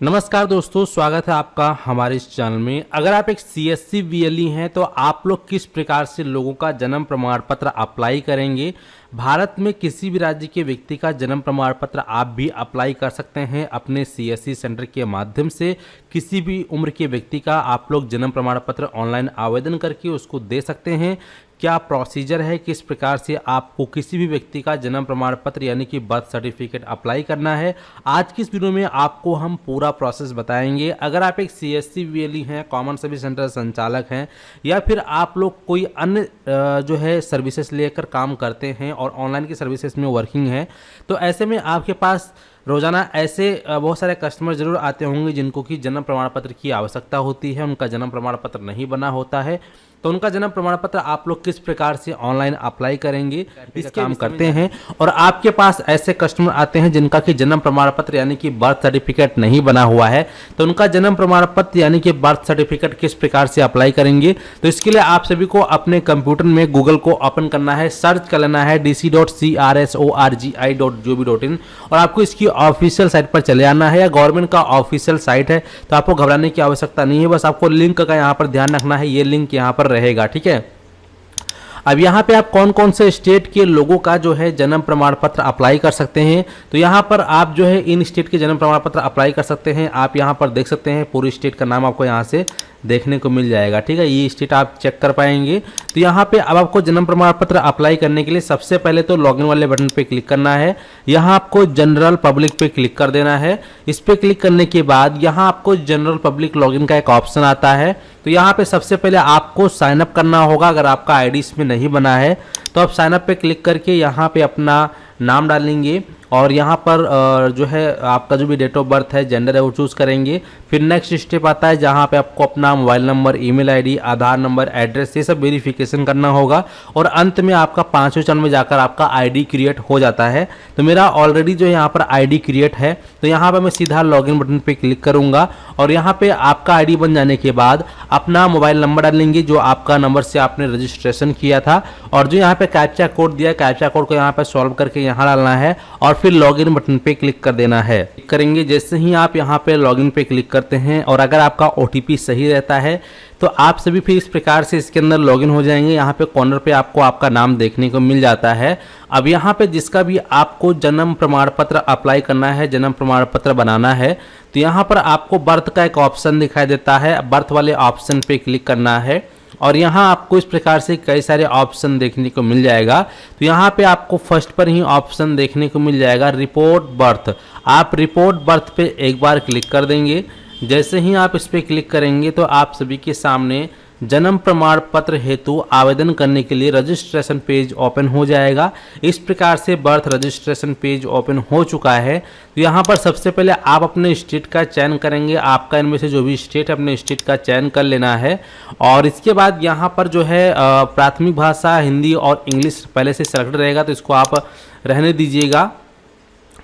नमस्कार दोस्तों, स्वागत है आपका हमारे इस चैनल में। अगर आप एक सीएससी वीएलई हैं तो आप लोग किस प्रकार से लोगों का जन्म प्रमाण पत्र अप्लाई करेंगे। भारत में किसी भी राज्य के व्यक्ति का जन्म प्रमाण पत्र आप भी अप्लाई कर सकते हैं अपने सीएससी सेंटर के माध्यम से। किसी भी उम्र के व्यक्ति का आप लोग जन्म प्रमाण पत्र ऑनलाइन आवेदन करके उसको दे सकते हैं। क्या प्रोसीजर है, किस प्रकार से आपको किसी भी व्यक्ति का जन्म प्रमाण पत्र यानी कि बर्थ सर्टिफिकेट अप्लाई करना है, आज की इस वीडियो में आपको हम पूरा प्रोसेस बताएंगे। अगर आप एक सीएससी वीएलई हैं, कॉमन सर्विस सेंटर संचालक हैं, या फिर आप लोग कोई अन्य जो है सर्विसेज लेकर काम करते हैं और ऑनलाइन की सर्विसेज में वर्किंग है, तो ऐसे में आपके पास रोजाना ऐसे बहुत सारे कस्टमर जरूर आते होंगे जिनको कि जन्म प्रमाण पत्र की आवश्यकता होती है, उनका जन्म प्रमाण पत्र नहीं बना होता है। तो उनका जन्म प्रमाण पत्र आप लोग किस प्रकार से ऑनलाइन अप्लाई करेंगे इसके काम करते हैं। और आपके पास ऐसे कस्टमर आते हैं जिनका कि जन्म प्रमाण पत्र यानी कि बर्थ सर्टिफिकेट नहीं बना हुआ है, तो उनका जन्म प्रमाण पत्र यानी कि बर्थ सर्टिफिकेट किस प्रकार से अप्लाई करेंगे। तो इसके लिए आप सभी को अपने कंप्यूटर में गूगल को ओपन करना है, सर्च कर लेना है dc.crsorgi.gov.in और आपको इसकी ऑफिशियल साइट पर चले आना है। या गवर्नमेंट का ऑफिशियल साइट है तो आपको घबराने की आवश्यकता नहीं है, बस आपको लिंक का यहाँ पर ध्यान रखना है, ये लिंक यहाँ पर रहेगा, ठीक है। अब यहाँ पे आप कौन कौन से स्टेट के लोगों का जो है जन्म प्रमाण पत्र अप्लाई कर सकते हैं, तो यहाँ पर आप जो है इन स्टेट के जन्म प्रमाण पत्र अप्लाई कर सकते हैं। आप यहाँ पर देख सकते हैं पूरी स्टेट का नाम आपको यहाँ से देखने को मिल जाएगा, ठीक है। ये स्टेट आप चेक कर पाएंगे। तो यहाँ पे अब आपको जन्म प्रमाण पत्र अप्लाई करने के लिए सबसे पहले तो लॉगिन वाले बटन पे क्लिक करना है। यहाँ आपको जनरल पब्लिक पे क्लिक कर देना है। इस पे क्लिक करने के बाद यहाँ आपको जनरल पब्लिक लॉगिन का एक ऑप्शन आता है। तो यहाँ पे सबसे पहले आपको साइन अप करना होगा। अगर आपका आईडी इसमें नहीं बना है तो आप साइन अप पे क्लिक करके यहाँ पे अपना नाम डालेंगे और यहाँ पर जो है आपका जो भी डेट ऑफ बर्थ है, जेंडर है, वो चूज़ करेंगे। फिर नेक्स्ट स्टेप आता है जहाँ पे आपको अपना मोबाइल नंबर, ईमेल आईडी, आधार नंबर, एड्रेस, ये सब वेरिफिकेशन करना होगा। और अंत में आपका 5वें चरण में जाकर आपका आईडी क्रिएट हो जाता है। तो मेरा ऑलरेडी जो यहाँ पर आईडी क्रिएट है, तो यहाँ पर मैं सीधा लॉगिन बटन पे क्लिक करूँगा और यहाँ पे आपका आईडी बन जाने के बाद अपना मोबाइल नंबर डालेंगे जो आपका नंबर से आपने रजिस्ट्रेशन किया था, और जो यहाँ पे कैप्चा कोड दिया है, कैप्चा कोड को यहाँ पे सॉल्व करके यहाँ डालना है और फिर लॉगिन बटन पे क्लिक कर देना है। क्लिक करेंगे जैसे ही आप यहाँ पे लॉगिन पे क्लिक करते हैं और अगर आपका ओटीपी सही रहता है तो आप सभी फिर इस प्रकार से इसके अंदर लॉगिन हो जाएंगे। यहाँ पे कॉर्नर पे आपको आपका नाम देखने को मिल जाता है। अब यहाँ पे जिसका भी आपको जन्म प्रमाण पत्र अप्लाई करना है, जन्म प्रमाण पत्र बनाना है, तो यहाँ पर आपको बर्थ का एक ऑप्शन दिखाई देता है। बर्थ वाले ऑप्शन पे क्लिक करना है और यहाँ आपको इस प्रकार से कई सारे ऑप्शन देखने को मिल जाएगा। तो यहाँ पे आपको फर्स्ट पर ही ऑप्शन देखने को मिल जाएगा रिपोर्ट बर्थ। आप रिपोर्ट बर्थ पे एक बार क्लिक कर देंगे। जैसे ही आप इस पर क्लिक करेंगे तो आप सभी के सामने जन्म प्रमाण पत्र हेतु आवेदन करने के लिए रजिस्ट्रेशन पेज ओपन हो जाएगा। इस प्रकार से बर्थ रजिस्ट्रेशन पेज ओपन हो चुका है। तो यहाँ पर सबसे पहले आप अपने स्टेट का चयन करेंगे। आपका इनमें से जो भी स्टेट है अपने स्टेट का चयन कर लेना है। और इसके बाद यहाँ पर जो है प्राथमिक भाषा हिंदी और इंग्लिश पहले से सेलेक्ट रहेगा, तो इसको आप रहने दीजिएगा।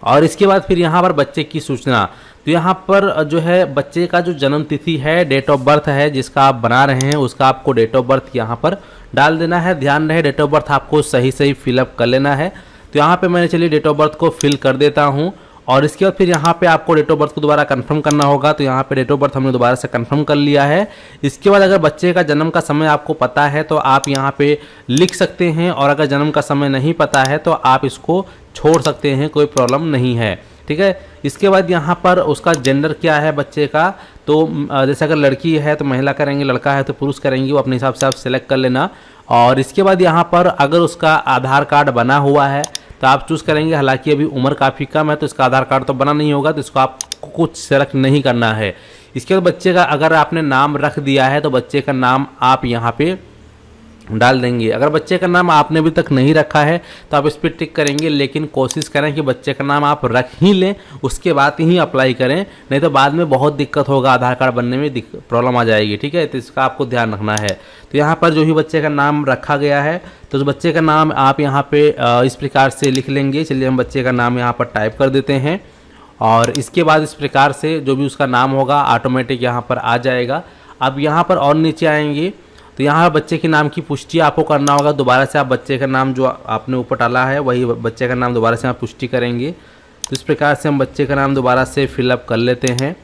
और इसके बाद फिर यहाँ पर बच्चे की सूचना, तो यहाँ पर जो है बच्चे का जो जन्म तिथि है, डेट ऑफ बर्थ है जिसका आप बना रहे हैं, उसका आपको डेट ऑफ बर्थ यहाँ पर डाल देना है। ध्यान रहे डेट ऑफ बर्थ आपको सही सही फिलअप कर लेना है। तो यहाँ पे मैंने चलिए डेट ऑफ बर्थ को फिल कर देता हूँ। और इसके बाद फिर यहाँ पे आपको डेट ऑफ बर्थ को दोबारा कंफर्म करना होगा। तो यहाँ पे डेट ऑफ बर्थ हमने दोबारा से कंफर्म कर लिया है। इसके बाद अगर बच्चे का जन्म का समय आपको पता है तो आप यहाँ पे लिख सकते हैं, और अगर जन्म का समय नहीं पता है तो आप इसको छोड़ सकते हैं, कोई प्रॉब्लम नहीं है, ठीक है। इसके बाद यहाँ पर उसका जेंडर क्या है बच्चे का, तो जैसे अगर लड़की है तो महिला करेंगे, लड़का है तो पुरुष करेंगे, वो अपने हिसाब से आप सेलेक्ट कर लेना। और इसके बाद यहाँ पर अगर उसका आधार कार्ड बना हुआ है तो आप चूज़ करेंगे। हालांकि अभी उम्र काफ़ी कम है तो इसका आधार कार्ड तो बना नहीं होगा, तो इसको आपको कुछ सेलेक्ट नहीं करना है। इसके बाद बच्चे का अगर आपने नाम रख दिया है तो बच्चे का नाम आप यहाँ पे डाल देंगे। अगर बच्चे का नाम आपने अभी तक नहीं रखा है तो आप इस पर टिक करेंगे, लेकिन कोशिश करें कि बच्चे का नाम आप रख ही लें, उसके बाद ही अप्लाई करें, नहीं तो बाद में बहुत दिक्कत होगा, आधार कार्ड बनने में प्रॉब्लम आ जाएगी, ठीक है। तो इसका आपको ध्यान रखना है। तो यहाँ पर जो भी बच्चे का नाम रखा गया है तो उस बच्चे का नाम आप यहाँ पे इस प्रकार से लिख लेंगे। चलिए हम बच्चे का नाम यहाँ पर टाइप कर देते हैं और इसके बाद इस प्रकार से जो भी उसका नाम होगा ऑटोमेटिक यहाँ पर आ जाएगा। अब यहाँ पर और नीचे आएंगे तो यहाँ बच्चे के नाम की पुष्टि आपको करना होगा। दोबारा से आप बच्चे का नाम जो आपने ऊपर डाला है वही बच्चे का नाम दोबारा से आप पुष्टि करेंगे। तो इस प्रकार से हम बच्चे का नाम दोबारा से फिलअप कर लेते हैं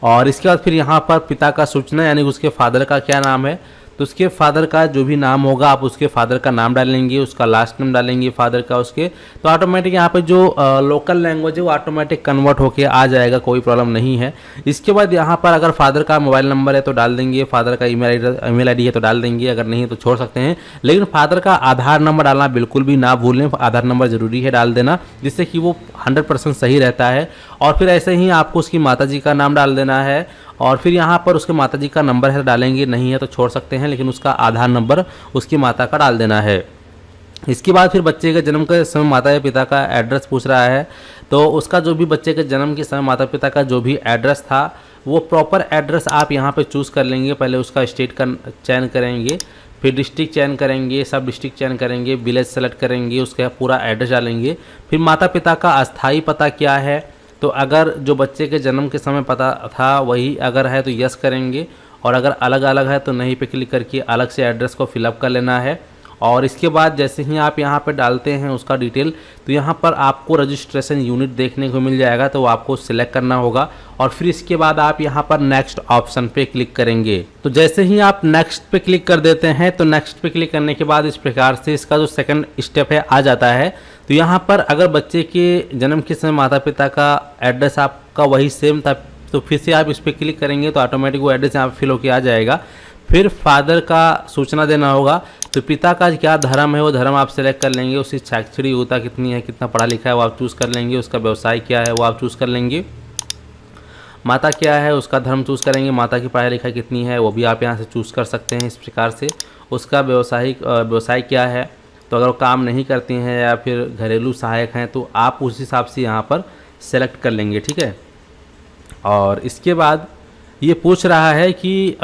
और इसके बाद फिर यहाँ पर पिता का सूचना यानी उसके फादर का क्या नाम है, तो उसके फादर का जो भी नाम होगा आप उसके फादर का नाम डालेंगे, उसका लास्ट नेम डालेंगे फादर का उसके, तो ऑटोमेटिक यहाँ पे जो लोकल लैंग्वेज है वो ऑटोमेटिक कन्वर्ट होके आ जाएगा, कोई प्रॉब्लम नहीं है। इसके बाद यहाँ पर अगर फादर का मोबाइल नंबर है तो डाल देंगे, फादर का ईमेल आईडी है तो डाल देंगे, अगर नहीं तो छोड़ सकते हैं। लेकिन फादर का आधार नंबर डालना बिल्कुल भी ना भूलें, आधार नंबर ज़रूरी है डाल देना, जिससे कि वो 100% सही रहता है। और फिर ऐसे ही आपको उसकी माताजी का नाम डाल देना है, और फिर यहाँ पर उसके माताजी का नंबर है तो डालेंगे, नहीं है तो छोड़ सकते हैं, लेकिन उसका आधार नंबर उसकी माता का डाल देना है। इसके बाद फिर बच्चे के जन्म के समय माता या पिता का एड्रेस पूछ रहा है, तो उसका जो भी बच्चे के जन्म के समय माता पिता का जो भी एड्रेस था वो प्रॉपर एड्रेस आप यहाँ पे चूज़ कर लेंगे। पहले उसका स्टेट का चयन करेंगे, फिर डिस्ट्रिक्ट चयन करेंगे, सब डिस्ट्रिक्ट चयन करेंगे, विलेज सेलेक्ट करेंगे, उसका पूरा एड्रेस डालेंगे। फिर माता पिता का अस्थाई पता क्या है, तो अगर जो बच्चे के जन्म के समय पता था वही अगर है तो यस करेंगे, और अगर अलग अलग है तो नहीं पे क्लिक करके अलग से एड्रेस को फिलअप कर लेना है। और इसके बाद जैसे ही आप यहाँ पे डालते हैं उसका डिटेल, तो यहाँ पर आपको रजिस्ट्रेशन यूनिट देखने को मिल जाएगा, तो वो आपको सिलेक्ट करना होगा। और फिर इसके बाद आप यहाँ पर नेक्स्ट ऑप्शन पे क्लिक करेंगे। तो जैसे ही आप नेक्स्ट पे क्लिक कर देते हैं तो नेक्स्ट पे क्लिक करने के बाद इस प्रकार से इसका जो सेकंड स्टेप है आ जाता है। तो यहाँ पर अगर बच्चे के जन्म के समय माता पिता का एड्रेस आपका वही सेम था, तो फिर से आप इस पर क्लिक करेंगे तो ऑटोमेटिक वो एड्रेस यहाँ पर फिल होकर आ जाएगा। फिर फादर का सूचना देना होगा, तो पिता का क्या धर्म है वो धर्म आप सेलेक्ट कर लेंगे, उसकी शैक्षणिक योग्यता कितनी है, कितना पढ़ा लिखा है वो आप चूज़ कर लेंगे, उसका व्यवसाय क्या है वो आप चूज़ कर लेंगे, माता क्या है उसका धर्म चूज़ करेंगे, माता की पढ़ाई लिखाई कितनी है वो भी आप यहाँ से चूज़ कर सकते हैं। इस प्रकार से उसका व्यवसाय क्या है, तो अगर वो काम नहीं करती हैं या फिर घरेलू सहायक हैं तो आप उस हिसाब से यहाँ पर सेलेक्ट कर लेंगे, ठीक है। और इसके बाद ये पूछ रहा है कि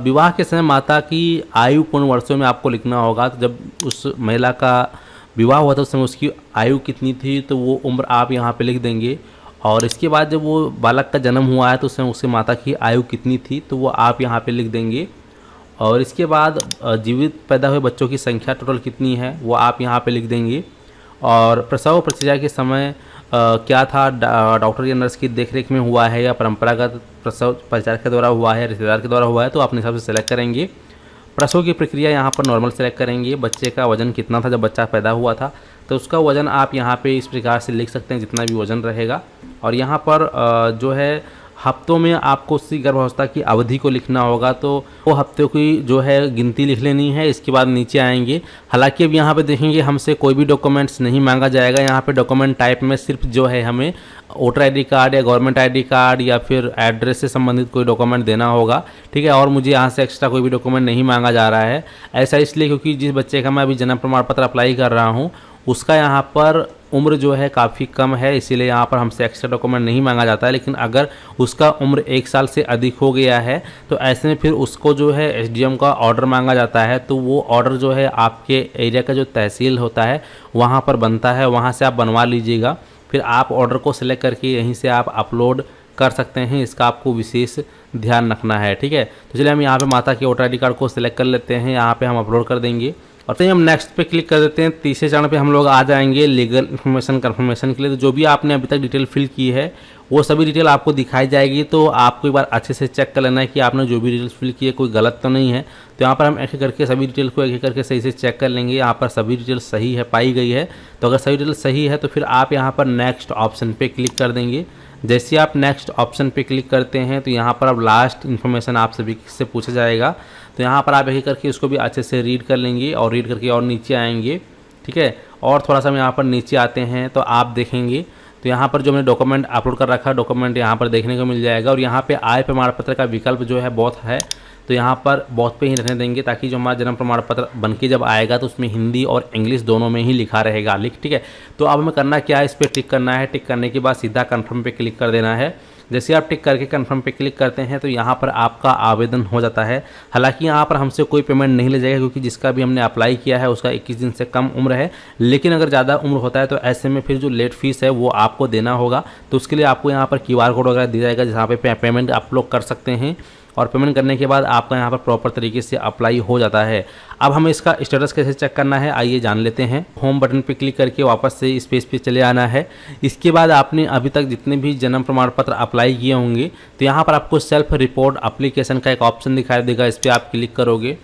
विवाह के समय माता की आयु पूर्ण वर्षों में आपको लिखना होगा। तो जब उस महिला का विवाह हुआ था उस समय उसकी आयु कितनी थी, तो वो उम्र आप यहाँ पे लिख देंगे। और इसके बाद जब वो बालक का जन्म हुआ है तो उस समय उसकी माता की आयु कितनी थी, तो वो आप यहाँ पे लिख देंगे। और इसके बाद जीवित पैदा हुए बच्चों की संख्या टोटल कितनी है वो आप यहाँ पे लिख देंगे। और प्रसव परिचर्या के समय क्या था, डॉक्टर या नर्स की देखरेख में हुआ है या परंपरागत प्रसव परिचारक के द्वारा हुआ है, रिश्तेदार के द्वारा हुआ है, तो अपने हिसाब से सेलेक्ट करेंगे। प्रसव की प्रक्रिया यहाँ पर नॉर्मल सेलेक्ट करेंगे। बच्चे का वजन कितना था जब बच्चा पैदा हुआ था, तो उसका वजन आप यहाँ पे इस प्रकार से लिख सकते हैं जितना भी वजन रहेगा। और यहाँ पर जो है हफ्तों में आपको उसकी गर्भावस्था की अवधि को लिखना होगा, तो वो हफ्तों की जो है गिनती लिख लेनी है। इसके बाद नीचे आएंगे, हालांकि अब यहाँ पे देखेंगे हमसे कोई भी डॉक्यूमेंट्स नहीं मांगा जाएगा। यहाँ पे डॉक्यूमेंट टाइप में सिर्फ जो है हमें वोटर आईडी कार्ड या गवर्नमेंट आईडी कार्ड या फिर एड्रेस से संबंधित कोई डॉक्यूमेंट देना होगा, ठीक है। और मुझे यहाँ से एक्स्ट्रा कोई भी डॉक्यूमेंट नहीं मांगा जा रहा है। ऐसा इसलिए क्योंकि जिस बच्चे का मैं अभी जन्म प्रमाण पत्र अप्लाई कर रहा हूँ उसका यहाँ पर उम्र जो है काफ़ी कम है, इसीलिए यहाँ पर हमसे एक्स्ट्रा डॉक्यूमेंट नहीं मांगा जाता है। लेकिन अगर उसका उम्र 1 साल से अधिक हो गया है तो ऐसे में फिर उसको जो है एसडीएम का ऑर्डर मांगा जाता है। तो वो ऑर्डर जो है आपके एरिया का जो तहसील होता है वहाँ पर बनता है, वहाँ से आप बनवा लीजिएगा। फिर आप ऑर्डर को सिलेक्ट करके यहीं से आप अपलोड कर सकते हैं, इसका आपको विशेष ध्यान रखना है, ठीक है। तो चलिए हम यहाँ पे माता के वोटर आईडी कार्ड को सिलेक्ट कर लेते हैं, यहाँ पे हम अपलोड कर देंगे और तो हम नेक्स्ट पे क्लिक कर देते हैं। तीसरे चरण पे हम लोग आ जाएंगे लीगल इन्फॉर्मेशन कंफर्मेशन के लिए। तो जो भी आपने अभी तक डिटेल फिल की है वो सभी डिटेल आपको दिखाई जाएगी, तो आपको एक बार अच्छे से चेक कर लेना है कि आपने जो भी डिटेल्स फिल की है कोई गलत तो नहीं है। तो यहाँ पर हम एक एक करके सभी डिटेल को एक एक करके सही से चेक कर लेंगे। यहाँ पर सभी डिटेल सही है पाई गई है, तो अगर सभी डिटेल सही है तो फिर आप यहाँ पर नेक्स्ट ऑप्शन पे क्लिक कर देंगे। जैसे आप नेक्स्ट ऑप्शन पे क्लिक करते हैं तो यहाँ पर अब लास्ट इन्फॉर्मेशन आप सभी से पूछा जाएगा, तो यहाँ पर आप एक करके उसको भी अच्छे से रीड कर लेंगे और रीड करके और नीचे आएंगे, ठीक है। और थोड़ा सा हम यहाँ पर नीचे आते हैं तो आप देखेंगे तो यहाँ पर जो मैंने डॉक्यूमेंट अपलोड कर रखा है डॉक्यूमेंट यहाँ पर देखने को मिल जाएगा। और यहाँ पे आय प्रमाण पत्र का विकल्प जो है बहुत है, तो यहाँ पर बहुत पे ही रहने देंगे ताकि जो हमारा जन्म प्रमाण पत्र बन के जब आएगा तो उसमें हिंदी और इंग्लिश दोनों में ही लिखा रहेगा ठीक है। तो अब हमें करना क्या है, इस पर टिक करना है। टिक करने के बाद सीधा कन्फर्म पे क्लिक कर देना है। जैसे आप टिक करके कन्फर्म पे क्लिक करते हैं तो यहाँ पर आपका आवेदन हो जाता है। हालांकि यहाँ पर हमसे कोई पेमेंट नहीं ले जाएगा क्योंकि जिसका भी हमने अप्लाई किया है उसका 21 दिन से कम उम्र है। लेकिन अगर ज़्यादा उम्र होता है तो ऐसे में फिर जो लेट फीस है वो आपको देना होगा। तो उसके लिए आपको यहाँ पर QR कोड वगैरह दिया जाएगा जहाँ पे पेमेंट आप लोग कर सकते हैं। और पेमेंट करने के बाद आपका यहाँ पर प्रॉपर तरीके से अप्लाई हो जाता है। अब हमें इसका स्टेटस कैसे चेक करना है आइए जान लेते हैं। होम बटन पे क्लिक करके वापस से इस पेज पे चले आना है। इसके बाद आपने अभी तक जितने भी जन्म प्रमाण पत्र अप्लाई किए होंगे तो यहाँ पर आपको सेल्फ रिपोर्ट एप्लीकेशन का एक ऑप्शन दिखाई देगा, इस पर आप क्लिक करोगे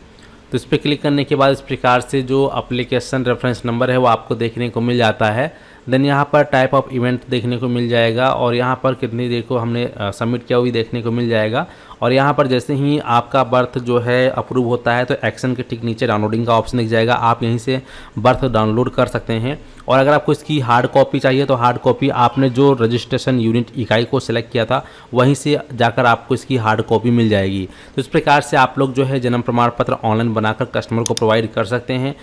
तो इस पर क्लिक करने के बाद इस प्रकार से जो एप्लीकेशन रेफरेंस नंबर है वो आपको देखने को मिल जाता है। देन यहाँ पर टाइप ऑफ इवेंट देखने को मिल जाएगा और यहाँ पर कितनी देर को हमने सबमिट किया हुई देखने को मिल जाएगा। और यहाँ पर जैसे ही आपका बर्थ जो है अप्रूव होता है तो एक्शन के ठीक नीचे डाउनलोडिंग का ऑप्शन दिख जाएगा, आप यहीं से बर्थ डाउनलोड कर सकते हैं। और अगर आपको इसकी हार्ड कॉपी चाहिए तो हार्ड कॉपी आपने जो रजिस्ट्रेशन यूनिट इकाई को सिलेक्ट किया था वहीं से जाकर आपको इसकी हार्ड कॉपी मिल जाएगी। तो इस प्रकार से आप लोग जो है जन्म प्रमाण पत्र ऑनलाइन बनाकर कस्टमर को प्रोवाइड कर सकते हैं।